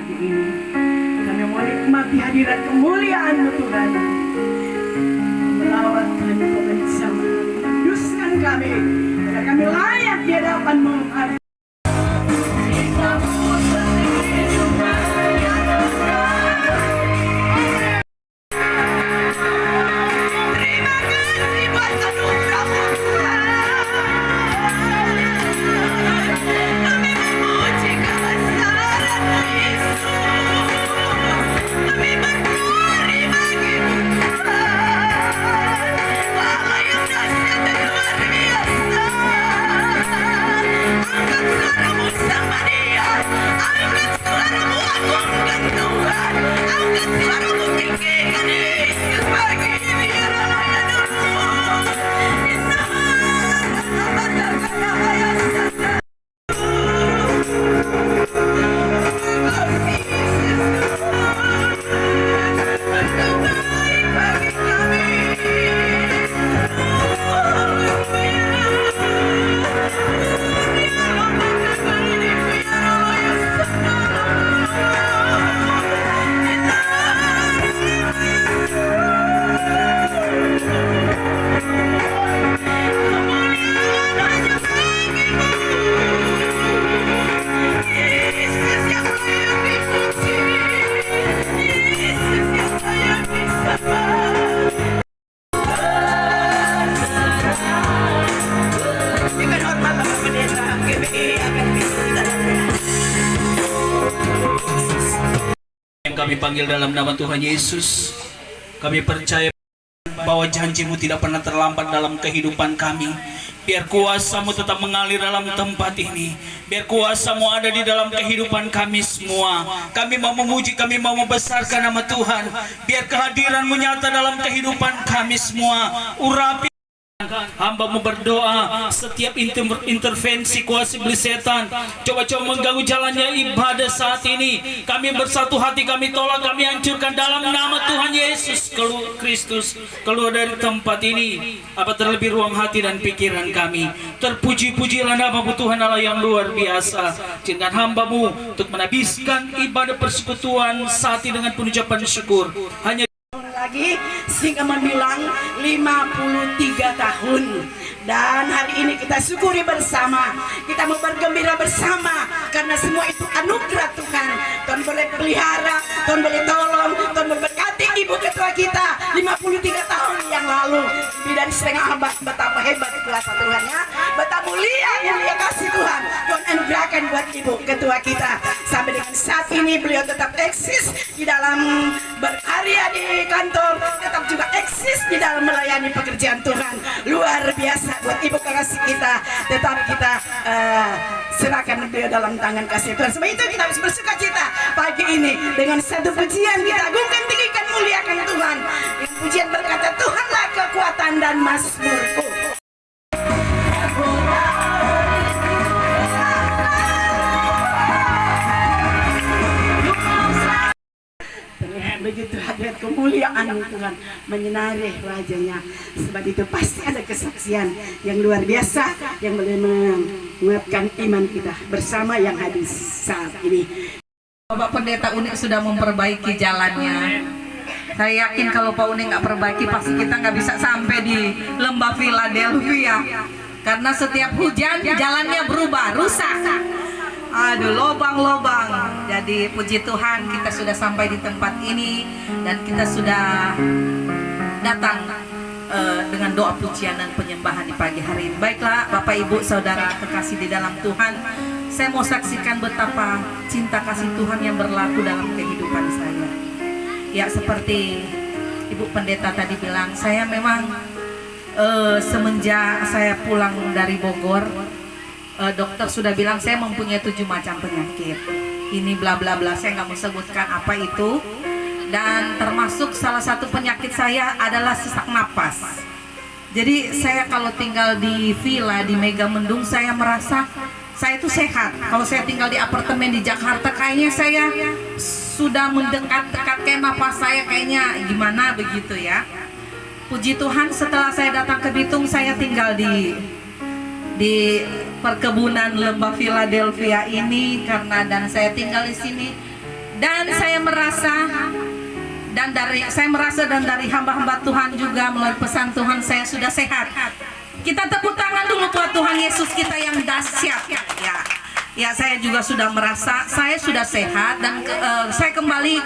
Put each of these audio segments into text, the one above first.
pagi ini. Kami mau nikmati hadirat kemuliaan-Mu Tuhan. Melawat Tuhan, Kau bersama kami, kuduskan kami, agar kami layak di hadapan-Mu. Kami panggil dalam nama Tuhan Yesus. Kami percaya bahwa janji-Mu tidak pernah terlambat dalam kehidupan kami. Biar kuasa-Mu tetap mengalir dalam tempat ini. Biar kuasa-Mu ada di dalam kehidupan kami semua. Kami mau memuji, kami mau membesarkan nama Tuhan. Biar kehadiran-Mu nyata dalam kehidupan kami semua. Urapi hamba-Mu berdoa, setiap intervensi kuasa iblis setan coba-coba mengganggu jalannya ibadah saat ini, kami bersatu hati, kami tolak, kami hancurkan dalam nama Tuhan Yesus Kristus. Keluar dari tempat ini, apa terlebih ruang hati dan pikiran kami. Terpuji-pujilah nama-Mu Tuhan Allah yang luar biasa. Izinkan hamba-Mu untuk menhabiskan ibadah persekutuan saat ini dengan pengucapan syukur. Hanya lagi sehingga membilang 53 tahun, dan hari ini kita syukuri bersama, kita mau bergembira bersama karena semua itu anugerah Tuhan. Tuhan boleh pelihara, Tuhan boleh tolong, Tuhan memberkati ibu ketua kita 53 tahun yang lalu, lebih dari setengah abad. Betapa hebat kuasa Tuhan ya, betapa mulia yang Dia kasih Tuhan. Tuhan anugerahkan buat ibu ketua kita sampai dengan saat ini. Beliau tetap eksis di dalam berkarya di kantor, tetap juga eksis di dalam melayani pekerjaan Tuhan. Luar biasa buat ibu kekasih kita. Tetap kita serahkan beliau dalam tangan kasih Tuhan. Sebab itu kita harus bersuka cita pagi ini dengan satu pujian. Kita agungkan, tinggikan, muliakan Tuhan. Pujian berkata, Tuhanlah kekuatan dan mazmurku. Begitu hadirat kemuliaan Tuhan menyinari wajahnya. Sebab itu pasti ada kesaksian yang luar biasa yang boleh menguatkan iman kita bersama yang hadir saat ini. Bapak Pendeta Unik sudah memperbaiki jalannya. Saya yakin kalau Pak Unik nggak perbaiki, pasti kita nggak bisa sampai di lembah Philadelphia. Karena setiap hujan jalannya berubah, rusak. Aduh, lobang-lobang. Jadi puji Tuhan, kita sudah sampai di tempat ini dan kita sudah datang dengan doa pujian dan penyembahan di pagi hari ini. Baiklah Bapak Ibu Saudara kekasih di dalam Tuhan, saya mau saksikan betapa cinta kasih Tuhan yang berlaku dalam kehidupan saya. Ya, seperti Ibu Pendeta tadi bilang, saya memang semenjak saya pulang dari Bogor, dokter sudah bilang saya mempunyai 7 macam penyakit. Ini bla bla bla, saya nggak mau sebutkan apa itu. Dan termasuk salah satu penyakit saya adalah sesak napas. Jadi saya kalau tinggal di villa di Megamendung, saya merasa saya itu sehat. Kalau saya tinggal di apartemen di Jakarta, kayaknya saya sudah mendekat-dekat kayak napas saya kayaknya gimana begitu ya. Puji Tuhan, setelah saya datang ke Bitung, saya tinggal di perkebunan lembah Philadelphia ini dan saya tinggal di sini Dan saya merasa dan dari hamba-hamba Tuhan juga melalui pesan Tuhan saya sudah sehat. Kita tepuk tangan dulu buat Tuhan Yesus kita yang dahsyat. Ya, saya juga sudah merasa saya sudah sehat dan saya kembali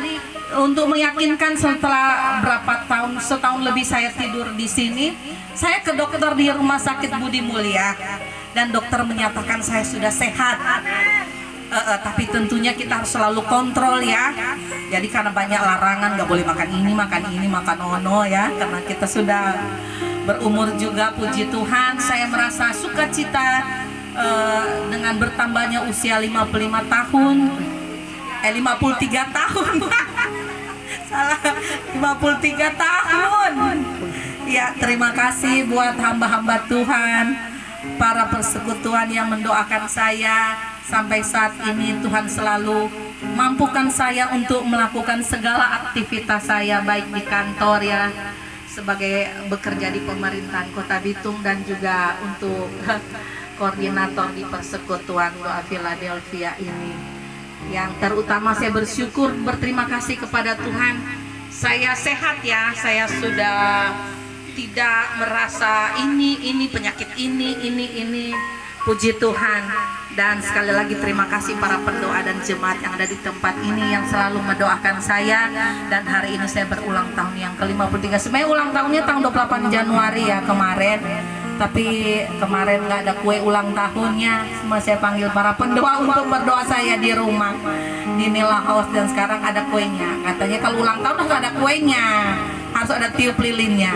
untuk meyakinkan setelah berapa tahun, setahun lebih saya tidur di sini. Saya ke dokter di Rumah Sakit Budi Mulia dan dokter menyatakan saya sudah sehat. Tapi tentunya kita harus selalu kontrol ya. Jadi karena banyak larangan, nggak boleh makan ini, makan ono ya. Karena kita sudah berumur juga, puji Tuhan. Saya merasa sukacita dengan bertambahnya usia 55 tahun. 53 tahun. Salah, 53 tahun. Ya, terima kasih buat hamba-hamba Tuhan, para persekutuan yang mendoakan saya. Sampai saat ini Tuhan selalu mampukan saya untuk melakukan segala aktivitas saya, baik di kantor ya, sebagai bekerja di pemerintahan Kota Bitung, dan juga untuk koordinator di persekutuan doa Philadelphia ini. Yang terutama saya bersyukur, berterima kasih kepada Tuhan, saya sehat ya. Saya sudah tidak merasa ini penyakit ini, puji Tuhan. Dan sekali lagi terima kasih para pendoa dan jemaat yang ada di tempat ini yang selalu mendoakan saya. Dan hari ini saya berulang tahun yang ke-53. Sebenarnya ulang tahunnya tanggal 28 Januari ya kemarin, tapi kemarin nggak ada kue ulang tahunnya. Semua saya panggil para pendoa untuk berdoa saya di rumah di Nila House, dan sekarang ada kuenya. Katanya kalau ulang tahun harus ada kuenya, harus ada tiup lilinnya.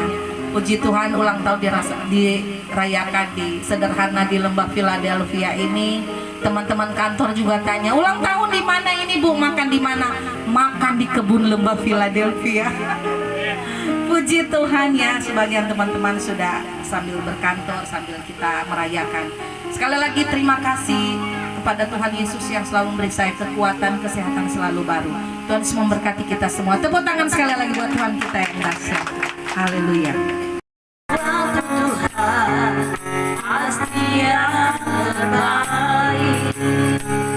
Puji Tuhan, ulang tahun dirayakan di sederhana di Lembah Philadelphia ini. Teman-teman kantor juga tanya, ulang tahun di mana ini Bu? Makan di mana? Makan di kebun Lembah Philadelphia. Puji Tuhan ya, sebagian teman-teman sudah sambil berkantor, sambil kita merayakan. Sekali lagi terima kasih kepada Tuhan Yesus yang selalu memberi saya kekuatan, kesehatan selalu baru. Tuhan Yesus memberkati kita semua. Tepuk tangan sekali lagi buat Tuhan kita yang dahsyat. Haleluya.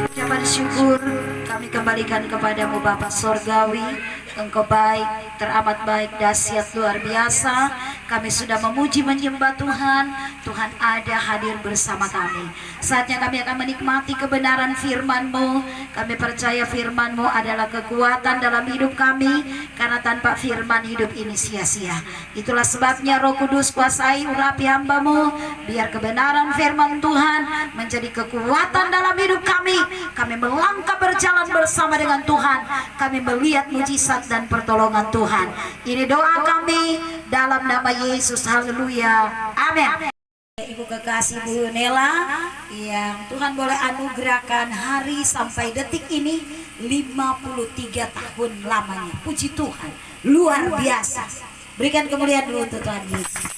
Ucapan syukur kami kembalikan kepadamu Bapa Sorgawi. Engkau baik, teramat baik, dahsyat, luar biasa. Kami sudah memuji menyembah Tuhan. Tuhan ada, hadir bersama kami. Saatnya kami akan menikmati kebenaran firman-Mu. Kami percaya firman-Mu adalah kekuatan dalam hidup kami, karena tanpa firman hidup ini sia-sia. Itulah sebabnya Roh Kudus kuasai urapi hamba-Mu, biar kebenaran firman Tuhan menjadi kekuatan dalam hidup kami. Kami melangkah berjalan bersama dengan Tuhan. Kami melihat mujizat dan pertolongan Tuhan. Ini doa kami dalam nama Yesus. Haleluya. Amin. Ibu kekasih Bu Nela, yang Tuhan boleh anugerahkan hari sampai detik ini 53 tahun lamanya. Puji Tuhan, luar biasa. Berikan kemuliaan dulu untuk Tuhan Yesus.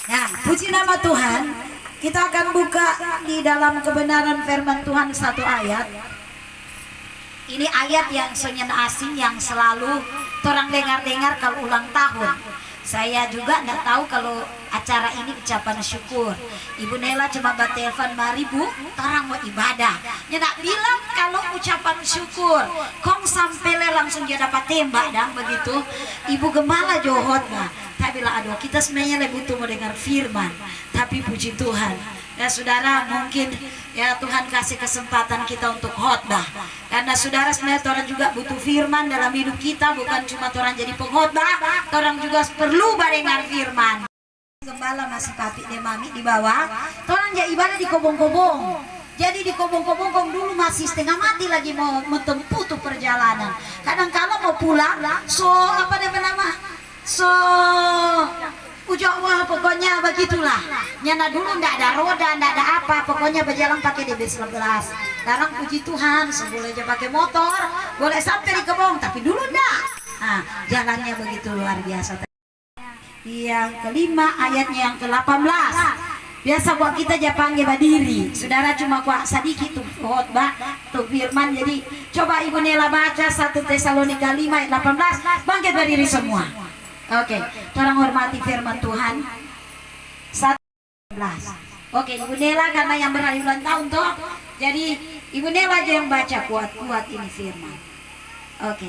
Nah, puji nama Tuhan. Kita akan buka di dalam kebenaran firman Tuhan satu ayat. Ini ayat yang sonyen asing yang selalu orang dengar-dengar kalau ulang tahun. Saya juga nggak tahu kalau acara ini ucapan syukur. Ibu Nela cuma telepon, mari Bu, orang mau ibadah. Dia nggak bilang kalau ucapan syukur. Kong sampai langsung dia dapat tembak dan begitu. Ibu Gembala johot nah. Tak bilang aduh, kita sebenarnya lebih butuh mendengar firman. Tapi puji Tuhan. Ya saudara, mungkin ya Tuhan kasih kesempatan kita untuk khotbah. Karena saudara sebenarnya orang juga butuh firman dalam hidup kita, bukan cuma orang jadi pengkhotbah, orang juga perlu mendengar firman. Gembala masih papi deh mami di bawah, orang ya ibadah di kobong-kobong. Jadi di kobong-kobong dulu masih setengah mati lagi mau menempuh tuh perjalanan. Kadang-kadang mau pulang, apa dia nama? Ujung wah pokoknya begitulah. Nyana dulu ndak ada roda, ndak ada apa, pokoknya berjalan pakai DB11. Sekarang puji Tuhan, boleh aja pakai motor, boleh sampai di kebong, tapi dulu ndak. Nah, jalannya begitu luar biasa. Yang kelima ayatnya yang ke-18. Biasa buat kita aja panggil berdiri. Saudara cuma kuat sedikit tuh khotbah tuh firman. Jadi coba Ibu Nela baca 1 Tesalonika 5 ayat 18. Bangkit berdiri semua. Oke, orang hormati firman Tuhan. 1:18. Oke, Ibu Nela karena yang berhari ulang tahun toh. Jadi Ibu Nela aja yang baca kuat-kuat ini firman. Oke. 18.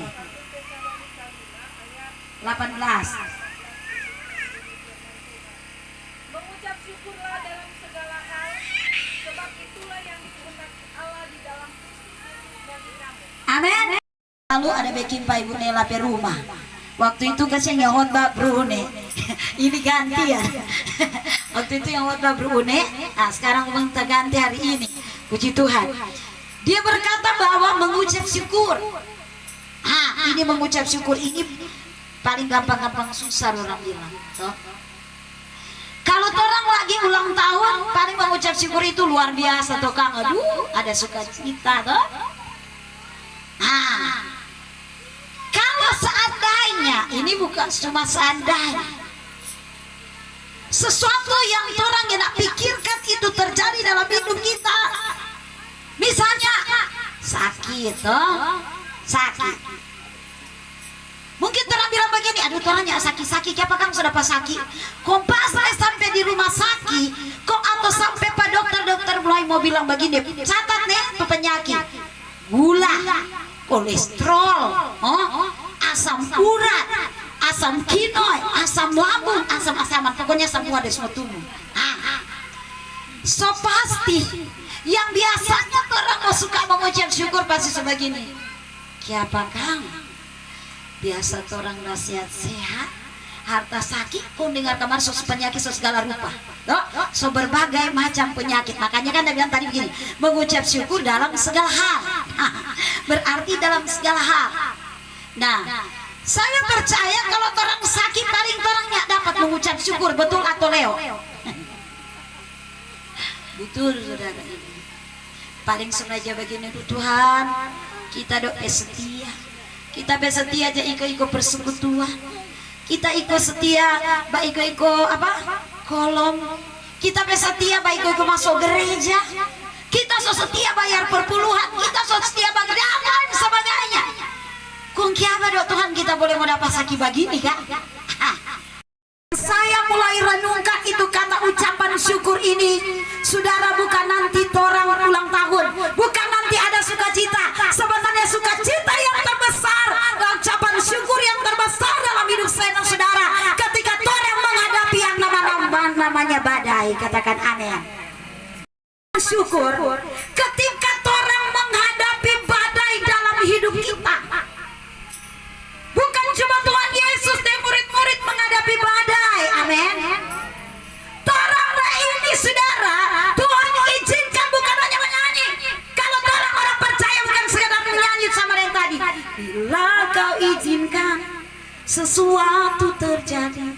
Mengucap syukurlah dalam segala hal, sebab itulah yang dikehendaki Allah di dalam Kristus Yesus bagi kamu. Amin. Lalu ada bikin Pak Ibu Nela pe rumah. Waktu itu kasih yang khotbah Brune. Ini ganti ya. Waktu itu yang khotbah Brune. Nah, sekarang kita ganti hari ini. Puji Tuhan. Dia berkata bahwa mengucap syukur. Ini mengucap syukur ini paling gampang-gampang susah orang bilang. Toh. Kalau orang lagi ulang tahun, paling mengucap syukur itu luar biasa toh Kang. Aduh, ada sukacita toh. Kalau seandainya, ini bukan cuma seandainya, sesuatu yang orang tidak pikirkan itu terjadi dalam hidup kita. Misalnya sakit, sakit. Mungkin orang bilang begini, aduh orangnya sakit-sakit, apa Kang sudah pas sakit? Kok pas saya sampai di rumah sakit, kok atau sampai pak dokter mulai mau bilang begini, catat nih penyakit, gula, kolesterol, asam urat, asam kinoy, asam lambung, asam-asaman, pokoknya semua ada semua tubuh. So pasti yang biasanya orang mau suka mengucap syukur pasti sebegini. Kiapa Kang? Biasa orang nasihat sehat, harta sakit pun dengar kamar sos penyakit sos segala rupa. So berbagai macam penyakit. Makanya kan dia bilang tadi begini, mengucap syukur dalam segala hal. Berarti dalam segala hal. Nah, saya percaya kalau orang sakit paling orangnya dapat mengucap syukur, betul atau Leo? Betul saudara ini. Paling sengaja begini, Tuhan, kita doa setia. Kita bersetia aja iko persekutuan. Kita ikut setia, baik iko apa? Kolom. Kita bersetia baik iko masuk gereja. Kita so setia bayar perpuluhan. Kita so setia dan sebagainya. Kung kiapa dok Tuhan kita boleh mendapat sakit begini kan? Saya mulai renungkan itu kata ucapan syukur ini. Saudara, bukan nanti orang ulang tahun, bukan nanti ada sukacita. Sebenarnya sukacita yang terbesar, ucapan syukur yang terbesar dalam hidup saya dan saudara, ketika orang menghadapi yang namanya badai. Katakan amin. Syukur ketika orang menghadapi badai dalam hidup kita. Bukan cuma Tuhan Yesus dan murid-murid menghadapi badai. Amin. Orang ini saudara, Tuhan izinkan bukan hanya menyanyi. Kalau orang percaya bukan sekedar menyanyi sama yang tadi. Bila kau izinkan sesuatu terjadi,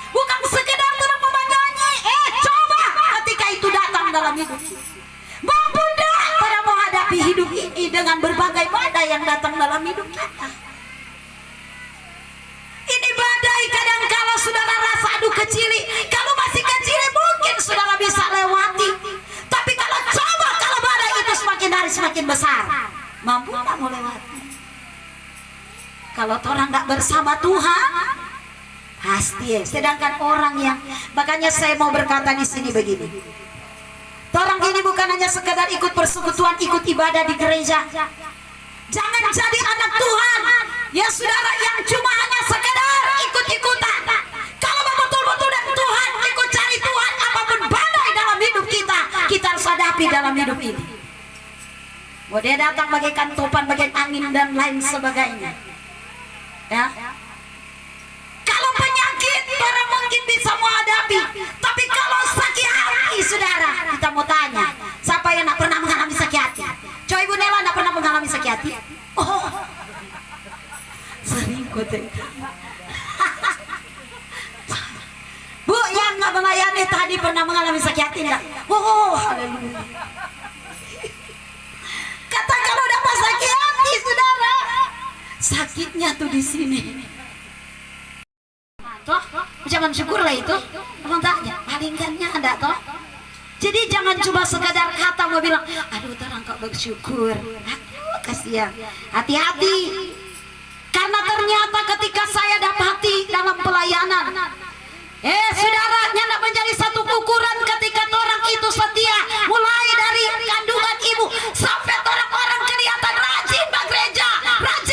bukan sekedar orang menyanyi. Coba ketika itu datang dalam hidup kita. Mampu dah pada menghadapi hidup ini dengan berbagai badai yang datang dalam hidup kita. Ini badai kadang kalau saudara rasa aduh kecil, kalau masih kecil mungkin saudara bisa lewati. Tapi kalau coba kalau badai itu semakin hari semakin besar, mampu tak mau lewati? Kalau orang nggak bersama Tuhan, pasti ya. Sedangkan orang yang, makanya saya mau berkata di sini begini. Orang ini bukan hanya sekedar ikut persekutuan, ikut ibadah di gereja. Jangan jadi anak Tuhan ya saudara yang cuma hanya sekedar ikut-ikutan. Kalau betul-betul dan Tuhan ikut cari Tuhan, apapun badai dalam hidup kita, kita harus hadapi dalam hidup ini. Mau dia datang bagaikan topan, bagaikan angin dan lain sebagainya. Ya. Kalau penyakit orang mungkin bisa menghadapi, tapi kalau sakit hati saudara, kita mau tanya, siapa yang tak pernah mengalami sakit hati? Coy Ibu Nela tak pernah mengalami sakit hati? Oh, sering kok. Bu yang nggak melayani tadi pernah mengalami sakit hati enggak? Oh, haleluya. Kata kalau dapat sakit hati saudara, sakitnya tuh di sini. Toh, ucapan syukur lah itu. Abang tanya, palingannya ada toh. Jadi jangan cuma sekadar kata mau bilang, aduh terang kok bersyukur. Aduh kasihan. Hati-hati. Karena ternyata ketika saya dapati dalam pelayanan, saudaranya nak menjadi satu ukuran ketika orang itu setia, mulai dari kandungan ibu sampai orang-orang kelihatan rajin ke gereja, rajin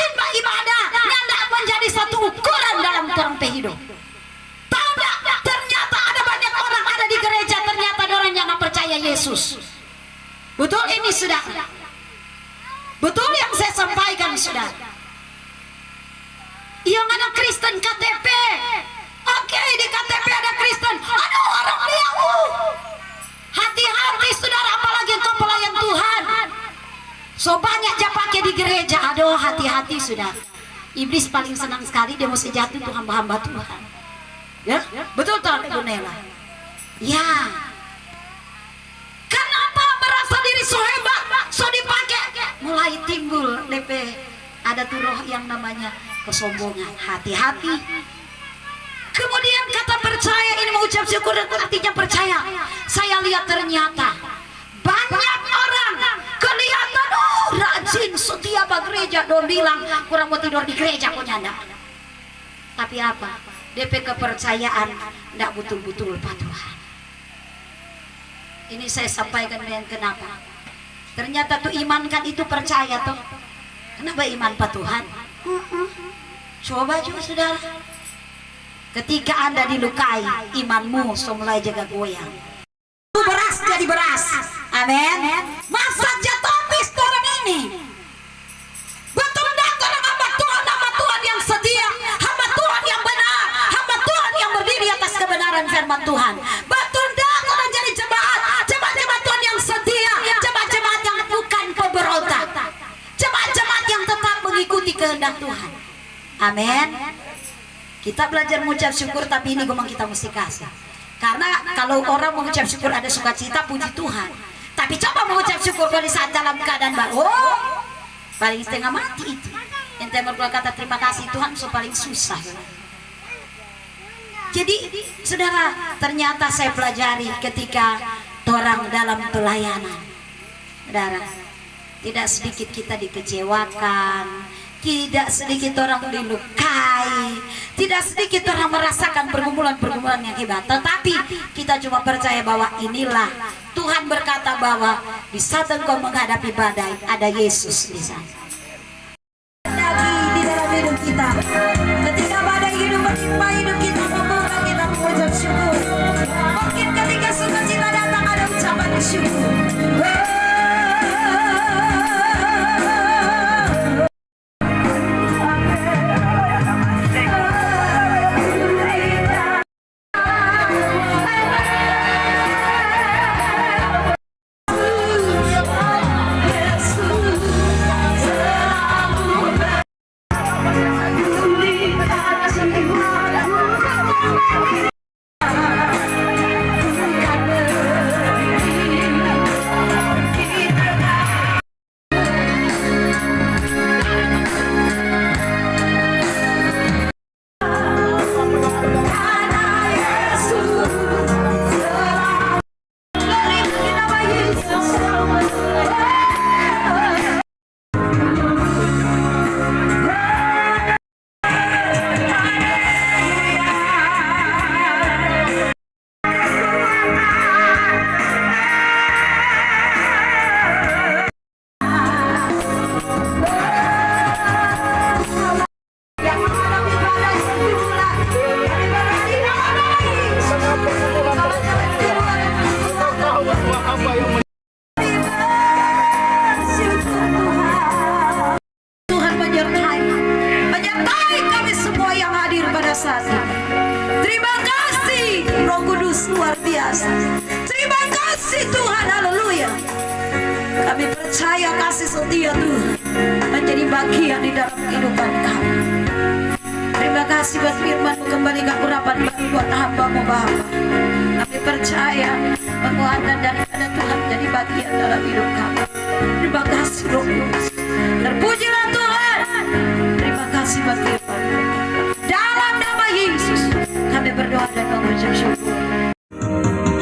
sudah. Yang ada Kristen KTP. Oke, di KTP ada Kristen. Aduh, orang dia. Hati-hati saudara, apalagi engkau pelayan Tuhan. So banyak aja pakai di gereja. Aduh, hati-hati sudah. Iblis paling senang sekali dia mesti jatuh tuh hamba-hamba Tuhan. Ya, betul tak Ibu Nela? Ya. Kenapa merasa diri so hebat, so dipakai? Mulai timbul DP. Ada tuh roh yang namanya kesombongan. Hati-hati. Kemudian kata percaya, ini mengucap syukur dan artinya percaya. Saya lihat ternyata banyak orang kelihatan rajin setia bagi gereja, bilang kurang mau tidur di gereja kok nyanda. Tapi apa? DP kepercayaan tidak betul-betul Pak Tuhan. Ini saya sampaikan dengan kenapa. Ternyata tuh iman kan itu percaya tuh. Kenapa iman Pak Tuhan? Coba juga saudara. Ketika Anda dilukai, imanmu mulai jaga goyang. Beras jadi beras. Amin. Masa jatuh habis orang ini. Betul dah orang hamba Tuhan yang setia, hamba Tuhan yang benar, hamba Tuhan yang berdiri atas kebenaran firman Tuhan. Betul dah orang jadi jemaat Tuhan yang setia, jemaat yang bukan pemberontak, jemaat yang tetap mengikuti kehendak Tuhan. Amin. Kita belajar mengucap syukur, tapi ini memang kita mesti kasih. Karena kalau orang mengucap syukur ada sukacita, puji Tuhan. Tapi coba mengucap syukur kalau di saat dalam keadaan baru, paling setengah mati itu. Ente berkata terima kasih Tuhan, so paling susah. Jadi saudara, ternyata saya pelajari ketika orang dalam pelayanan, saudara, tidak sedikit kita dikecewakan. Tidak sedikit orang dilukai, tidak sedikit orang merasakan pergumulan-pergumulan yang hebat. Tetapi kita cuma percaya bahwa inilah Tuhan berkata bahwa di saat engkau menghadapi badai, ada Yesus di sana. Lagi di dalam hidup kita, ketika badai hidup menimpa hidup kita, membuka kita mengucap syukur. Mungkin ketika sukacita datang ada ucapan syukur. Terima kasih Roh Kudus luar biasa. Terima kasih Tuhan, haleluya. Kami percaya kasih setia Tuhan menjadi bagian di dalam kehidupan kami. Terima kasih buat firman-Mu, kembalikan urapan baru buat hamba-Mu Bapa. Kami percaya penguatan daripada Tuhan menjadi bagian dalam hidup kami. Terima kasih Roh Kudus. Terpujilah Tuhan. Terima kasih buat firman. Dalam nama Yesus kami berdoa dan mengucap syukur.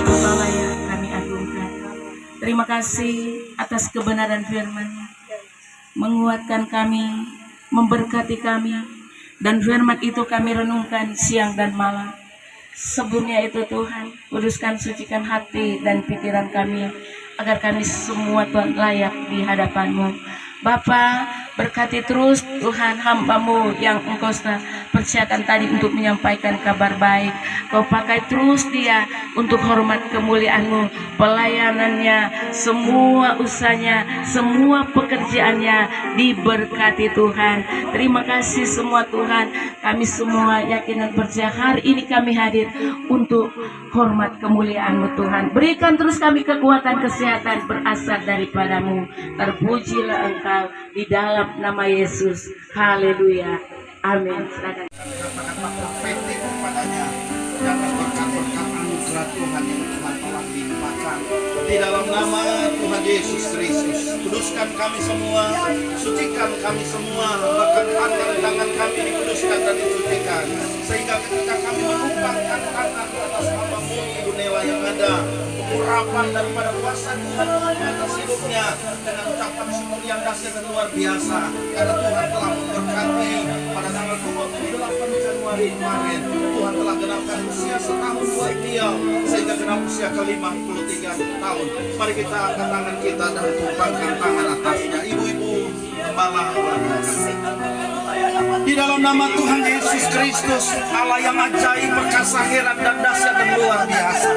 Bapa yang kami agungkan, terima kasih atas kebenaran firman-Nya, menguatkan kami, memberkati kami, dan firman itu kami renungkan siang dan malam. Sebelumnya itu Tuhan, kuduskan, sucikan hati dan pikiran kami, agar kami semua Tuhan layak di hadapan-Mu. Bapa, berkati terus Tuhan hamba-Mu yang Engkau percayakan tadi untuk menyampaikan kabar baik. Kau pakai terus dia untuk hormat kemuliaan-Mu, pelayanannya, semua usahanya, semua pekerjaannya diberkati Tuhan. Terima kasih semua Tuhan. Kami semua yakin dan percaya hari ini kami hadir untuk hormat kemuliaan-Mu Tuhan. Berikan terus kami kekuatan, kesehatan berasal daripada-Mu. Terpujilah Engkau di dalam nama Yesus. Haleluya. Amin. Silakan. Kata-kata profetik kepadanya dan berkat-berkat anugerah Tuhan yang Tuhan telah limpahkan di dalam nama Tuhan Yesus Kristus. Kuduskan kami semua, sucikan kami semua, bahkan tangan kami dikuduskan dan disucikan, sehingga ketika kami menumpangkan tangan atas nama-Mu Ibu Nela yang ada, urapan daripada kuasa Tuhan atas hidupnya dengan ucapan syukur yang dahsyat dan luar biasa, karena Tuhan telah memberkati pada tanggal 28 Januari kemarin. Tuhan telah genapkan usia setahun buat beliau, sehingga genap usia ke-53 tahun. Mari kita angkat tangan kita dan tumpangkan tangan atasnya. Ibu-ibu gembala di dalam nama Tuhan Yesus Kristus, Allah yang ajaib, perkasa, heran dan dahsyat dan luar biasa.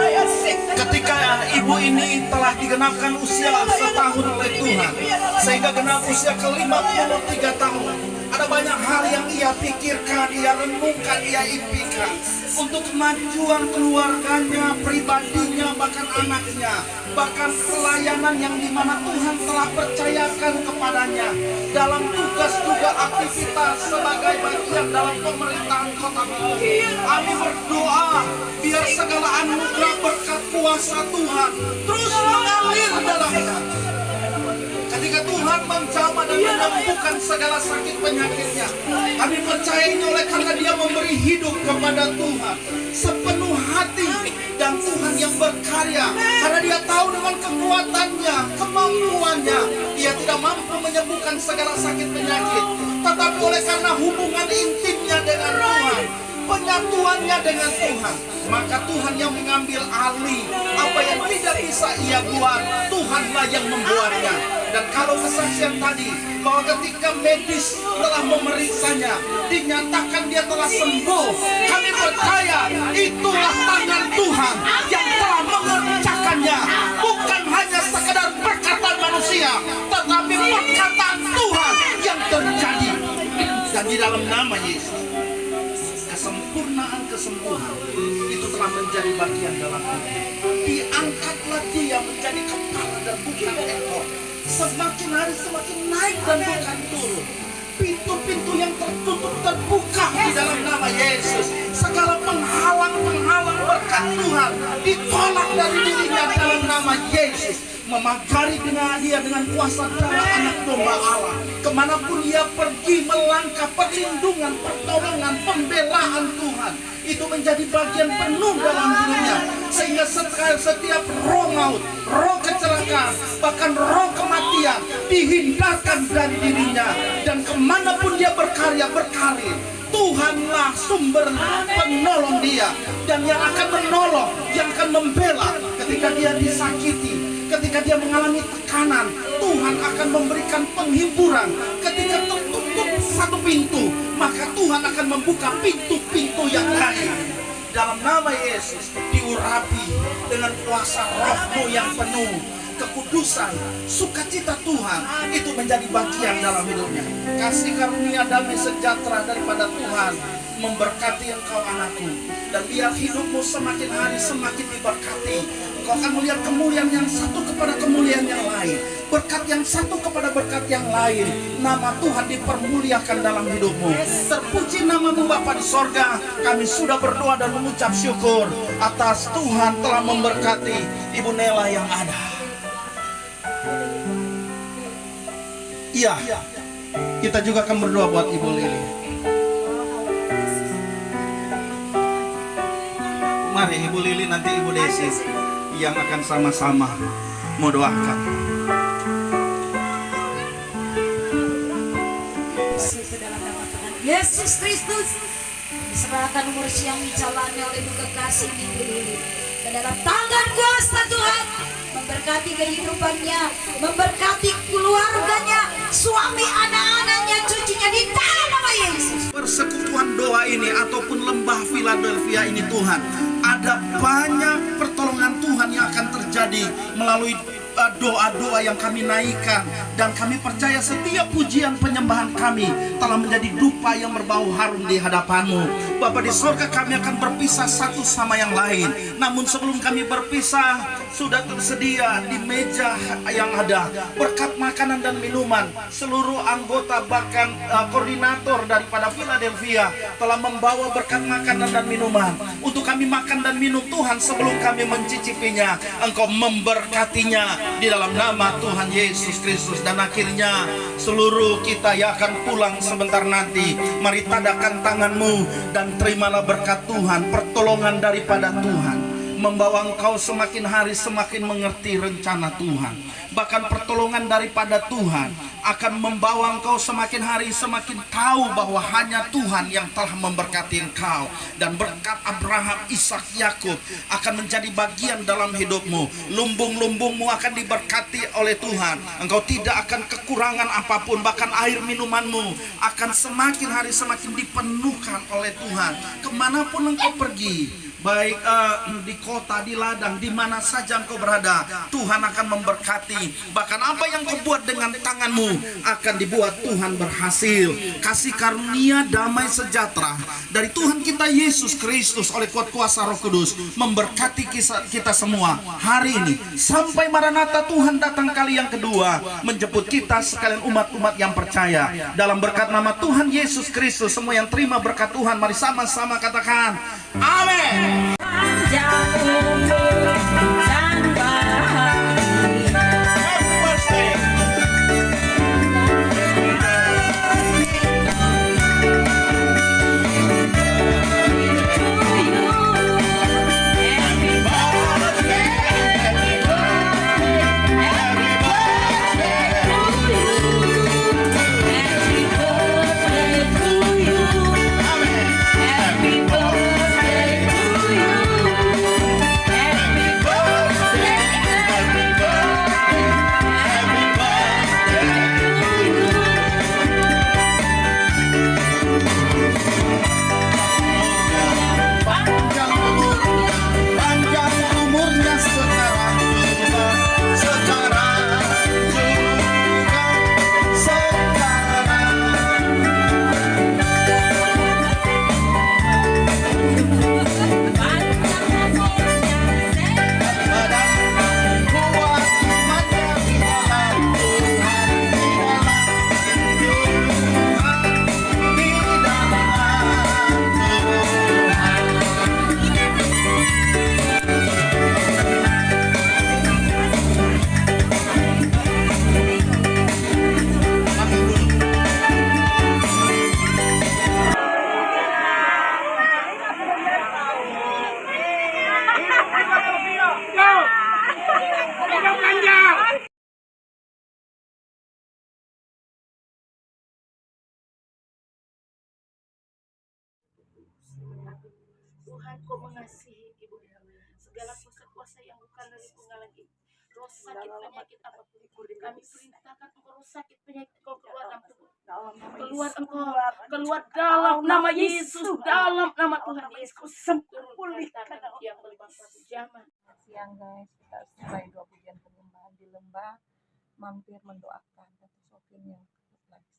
Ketika ibu ini telah digenapkan usia setahun oleh Tuhan, sehingga genap usia ke-53 tahun, ada banyak hal yang ia pikirkan, ia renungkan, ia impikan untuk kemajuan keluarganya, pribadinya, bahkan anaknya, bahkan pelayanan yang dimana Tuhan telah percayakan kepadanya dalam tugas juga aktivitas sebagai bagian dalam pemerintahan Kota Bogor. Kami berdoa biar segala anugerah berkat kuasa Tuhan terus mengalir dalam kami. Ketika Tuhan menjamah dan menyembuhkan segala sakit penyakitnya, kami percaya ini oleh karena dia memberi hidup kepada Tuhan sepenuh hati, dan Tuhan yang berkarya karena dia tahu dengan kekuatannya, kemampuannya, dia tidak mampu menyembuhkan segala sakit penyakit, tetapi oleh karena hubungan intimnya dengan Tuhan, penyatuannya dengan Tuhan, maka Tuhan yang mengambil alih. Apa yang tidak bisa ia buat, Tuhanlah yang membuatnya. Dan kalau kesaksian tadi bahwa ketika medis telah memeriksanya, dinyatakan dia telah sembuh, kami percaya itulah tangan Tuhan yang telah mengerjakannya. Bukan hanya sekedar perkataan manusia, tetapi perkataan Tuhan yang terjadi. Dan di dalam nama Yesus, kesempurnaan kesembuhan itu telah menjadi bagian dalam hidup. Diangkatlah dia menjadi kepala dan bukan ekor. Semakin hari semakin naik dan bukan turun. Pintu-pintu yang tertutup terbuka di dalam nama Yesus. Segala penghalang-penghalang berkat Tuhan ditolak dari dirinya dalam nama Yesus. Memagari dengan dia dengan kuasa darah anak domba Allah. Kemanapun dia pergi, melangkah, perlindungan, pertolongan, pembelaan Tuhan itu menjadi bagian penuh dalam dirinya, sehingga setiap roh maut, roh kecelakaan, bahkan roh kematian dihindarkan dari dirinya. Dan kemanapun dia berkarya, berkarir, Tuhanlah sumber penolong dia, dan yang akan menolong, yang akan membela ketika dia disakiti, ketika dia mengalami tekanan. Tuhan akan memberikan penghiburan. Ketika tertutup satu pintu, maka Tuhan akan membuka pintu-pintu yang lain. Dalam nama Yesus, diurapi dengan kuasa Roh-Mu yang penuh, kekudusan, sukacita Tuhan itu menjadi bagian dalam hidupnya. Kasih karunia damai sejahtera daripada Tuhan memberkati engkau anakku, dan biar hidupmu semakin hari semakin diberkati. Engkau akan melihat kemuliaan yang satu kepada kemuliaan yang lain, berkat yang satu kepada berkat yang lain. Nama Tuhan dipermuliakan dalam hidupmu. Terpuji nama-Mu Bapa di sorga. Kami sudah berdoa dan mengucap syukur atas Tuhan telah memberkati Ibu Nela yang ada. Iya, kita juga akan berdoa buat Ibu Lili. Mari Ibu Lili, nanti Ibu Desi yang akan sama-sama mendoakan. Yesus Kristus, diserahkan umur siang dijalani oleh Ibu kekasih Ibu Lili ke dalam tangan kuasa Tuhan, memberkati kehidupannya, memberkati keluarganya, suami, anak-anaknya, cucunya di dalam nama Yesus. Persekutuan doa ini ataupun lembah Philadelphia ini Tuhan ada banyak pertolongan Tuhan yang akan terjadi melalui doa-doa yang kami naikkan, dan kami percaya setiap pujian penyembahan kami telah menjadi dupa yang berbau harum di hadapan-Mu. Bapa di sorga, kami akan berpisah satu sama yang lain. Namun sebelum kami berpisah, sudah tersedia di meja yang ada berkat makanan dan minuman. Seluruh anggota bahkan koordinator daripada Philadelphia telah membawa berkat makanan dan minuman untuk kami makan dan minum. Tuhan, sebelum kami mencicipinya, Engkau memberkatinya di dalam nama Tuhan Yesus Kristus. Dan akhirnya seluruh kita yang akan pulang sebentar nanti, mari tadakan tanganmu dan terimalah berkat Tuhan, pertolongan daripada Tuhan, membawa engkau semakin hari semakin mengerti rencana Tuhan. Bahkan pertolongan daripada Tuhan akan membawa engkau semakin hari semakin tahu bahwa hanya Tuhan yang telah memberkati engkau. Dan berkat Abraham, Ishak, Yakub akan menjadi bagian dalam hidupmu. Lumbung-lumbungmu akan diberkati oleh Tuhan. Engkau tidak akan kekurangan apapun. Bahkan air minumanmu akan semakin hari semakin dipenuhkan oleh Tuhan. Kemanapun engkau pergi, baik di kota, di ladang, di mana saja engkau berada, Tuhan akan memberkati. Bahkan apa yang kau buat dengan tanganmu akan dibuat Tuhan berhasil. Kasih karunia damai sejahtera dari Tuhan kita Yesus Kristus oleh kuat kuasa Roh Kudus memberkati kita semua hari ini sampai Maranatha Tuhan datang kali yang kedua menjemput kita sekalian umat-umat yang percaya. Dalam berkat nama Tuhan Yesus Kristus, semua yang terima berkat Tuhan, mari sama-sama katakan amin. Panjang umur dan bahagia. Tuhan, Kau mengasihi Ibu. Segala kuasa-kuasa yang bukan dari penggalan ini, roh sakit penyakit apapun, kami perintahkan Engkau roh sakit penyakit Kau keluar dalam tubuh. Keluar Engkau, keluar dalam nama Yesus, dalam nama Tuhan Yesus. Sempurnakan yang berbakat zaman. Siang guys, kita selesai 2 pujian penyembahan di lembah, mampir mendoakan Dr. Sofin yang live.